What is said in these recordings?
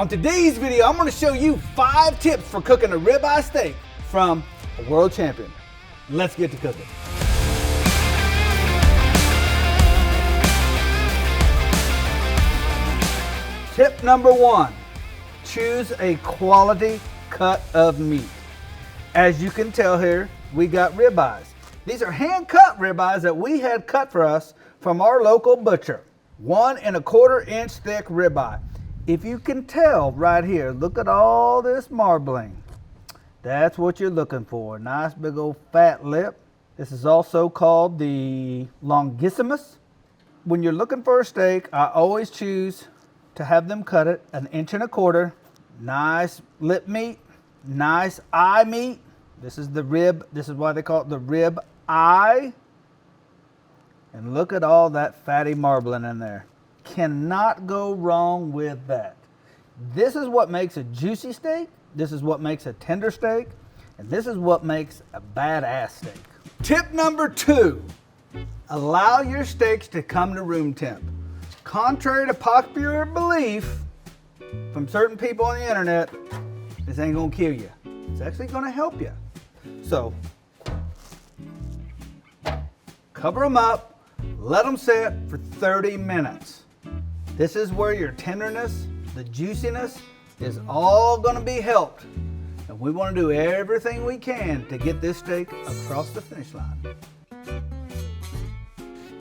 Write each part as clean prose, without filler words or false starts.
On today's video, I'm going to show you 5 tips for cooking a ribeye steak from a world champion. Let's get to cooking. Tip number 1, choose a quality cut of meat. As you can tell here, we got ribeyes. These are hand-cut ribeyes that we had cut for us from our local butcher. 1 1/4 inch thick ribeye. If you can tell right here, look at all this marbling. That's what you're looking for. Nice big old fat lip. This is also called the longissimus. When you're looking for a steak, I always choose to have them cut it 1 1/4 inch. Nice lip meat, nice eye meat. This is the rib. This is why they call it the rib eye. And look at all that fatty marbling in there. Cannot go wrong with that. This is what makes a juicy steak. This is what makes a tender steak. And this is what makes a badass steak. Tip number 2, allow your steaks to come to room temp. Contrary to popular belief from certain people on the internet, this ain't gonna kill you. It's actually gonna help you. So, cover them up, let them sit for 30 minutes. This is where your tenderness, the juiciness is all gonna be helped. And we wanna do everything we can to get this steak across the finish line.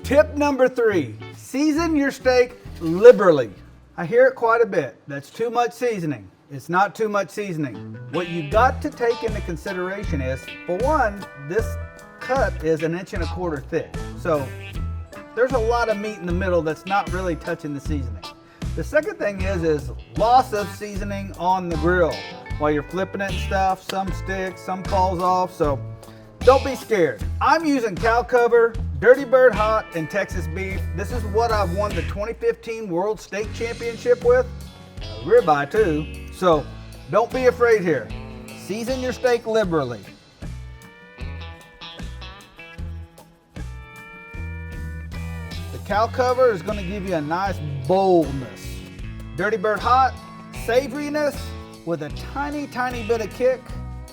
Tip number 3, season your steak liberally. I hear it quite a bit. That's too much seasoning. It's not too much seasoning. What you got to take into consideration is, for one, this cut is 1 1/4 inch thick. So there's a lot of meat in the middle that's not really touching the seasoning. The second thing is loss of seasoning on the grill. While you're flipping it and stuff, some sticks, some falls off, so don't be scared. I'm using cow cover, Dirty Bird Hot, and Texas beef. This is what I've won the 2015 World Steak Championship with. A ribeye too, so don't be afraid here. Season your steak liberally. Cow cover is going to give you a nice boldness. Dirty Bird Hot, savoriness with a tiny bit of kick.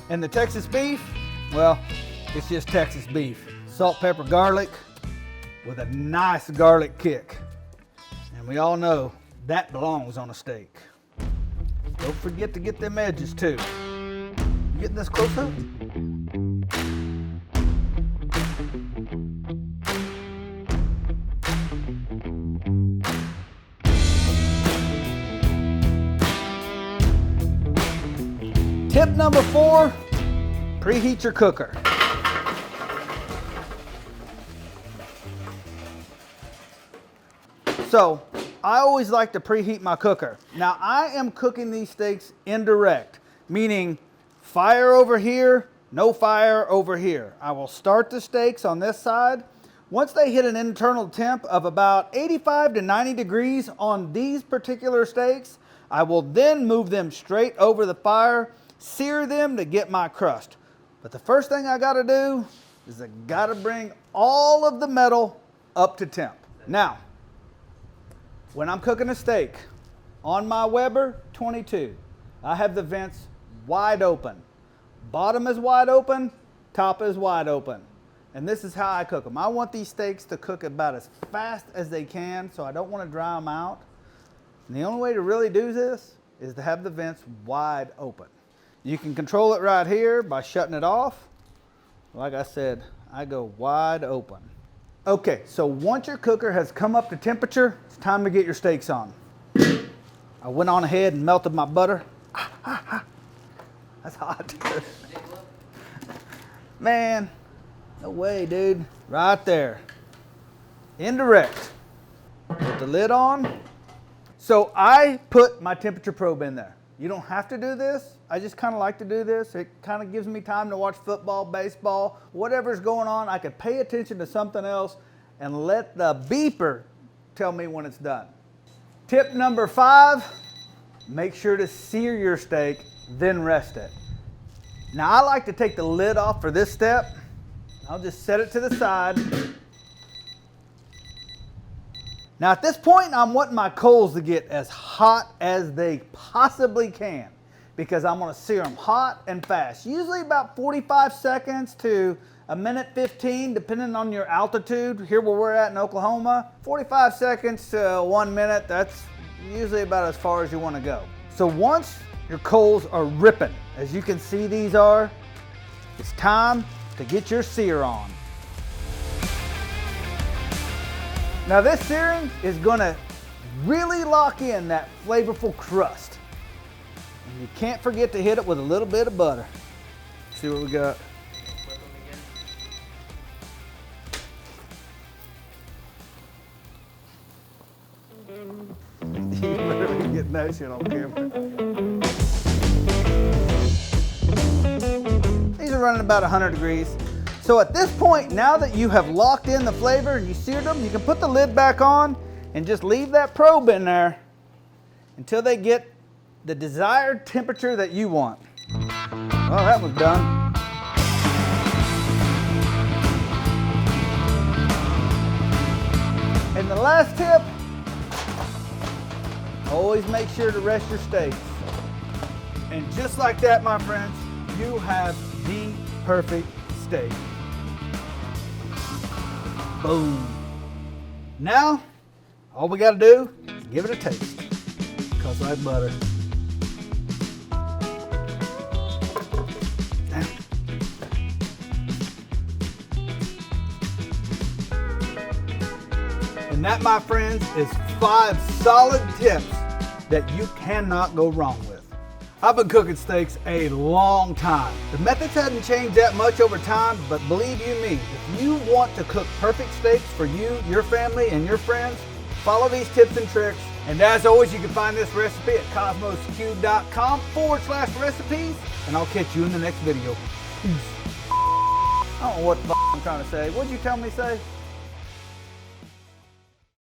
And the Texas beef, well, it's just Texas beef. Salt, pepper, garlic with a nice garlic kick. And we all know that belongs on a steak. Don't forget to get them edges too. You getting this close up? Tip number 4, preheat your cooker. So, I always like to preheat my cooker. Now, I am cooking these steaks indirect, meaning fire over here, no fire over here. I will start the steaks on this side. Once they hit an internal temp of about 85 to 90 degrees on these particular steaks, I will then move them straight over the fire, sear them to get my crust. But the first thing I gotta do is I gotta bring all of the metal up to temp. Now, when I'm cooking a steak on my Weber 22, I have the vents wide open. Bottom is wide open, top is wide open. And this is how I cook them. I want these steaks to cook about as fast as they can, so I don't want to dry them out. And the only way to really do this is to have the vents wide open. You can control it right here by shutting it off. Like I said, I go wide open. Okay, so once your cooker has come up to temperature, it's time to get your steaks on. I went on ahead and melted my butter. That's hot. Man, no way, dude. Right there. Indirect. Put the lid on. So I put my temperature probe in there. You don't have to do this. I just kind of like to do this. It kind of gives me time to watch football, baseball, whatever's going on. I could pay attention to something else and let the beeper tell me when it's done. Tip number 5, make sure to sear your steak, then rest it. Now I like to take the lid off for this step. I'll just set it to the side. Now at this point, I'm wanting my coals to get as hot as they possibly can because I'm gonna sear them hot and fast. Usually about 45 seconds to a minute 15, depending on your altitude. Here where we're at in Oklahoma, 45 seconds to 1 minute, that's usually about as far as you wanna go. So once your coals are ripping, as you can see these are, it's time to get your sear on. Now this searing is gonna really lock in that flavorful crust. And you can't forget to hit it with a little bit of butter. See what we got. You better be getting that shit on camera. These are running about 100 degrees. So at this point, now that you have locked in the flavor and you seared them, you can put the lid back on and just leave that probe in there until they get the desired temperature that you want. Well, that was done. And the last tip, always make sure to rest your steaks. And just like that, my friends, you have the perfect steak. Boom. Now, all we gotta do is give it a taste. Cause I like butter. And that, my friends, is 5 solid tips that you cannot go wrong with. I've been cooking steaks a long time. The methods hadn't changed that much over time, but believe you me, if you want to cook perfect steaks for you, your family, and your friends, follow these tips and tricks. And as always, you can find this recipe at kosmosq.com/recipes, and I'll catch you in the next video. Peace. I don't know what the I'm trying to say. What'd you tell me to say?